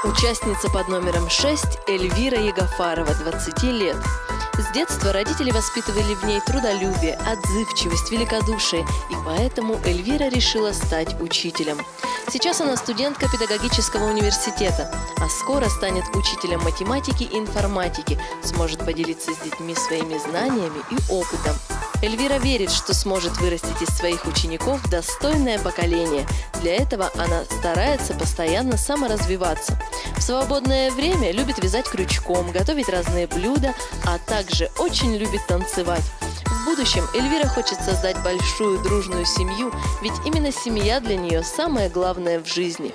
Участница под номером 6 Эльвира Ягофарова, 20 лет. С детства родители воспитывали в ней трудолюбие, отзывчивость, великодушие, и поэтому Эльвира решила стать учителем. Сейчас она студентка педагогического университета, а скоро станет учителем математики и информатики, сможет поделиться с детьми своими знаниями и опытом. Эльвира верит, что сможет вырастить из своих учеников достойное поколение. Для этого она старается постоянно саморазвиваться. В свободное время любит вязать крючком, готовить разные блюда, а также очень любит танцевать. В будущем Эльвира хочет создать большую дружную семью, ведь именно семья для нее самое главное в жизни.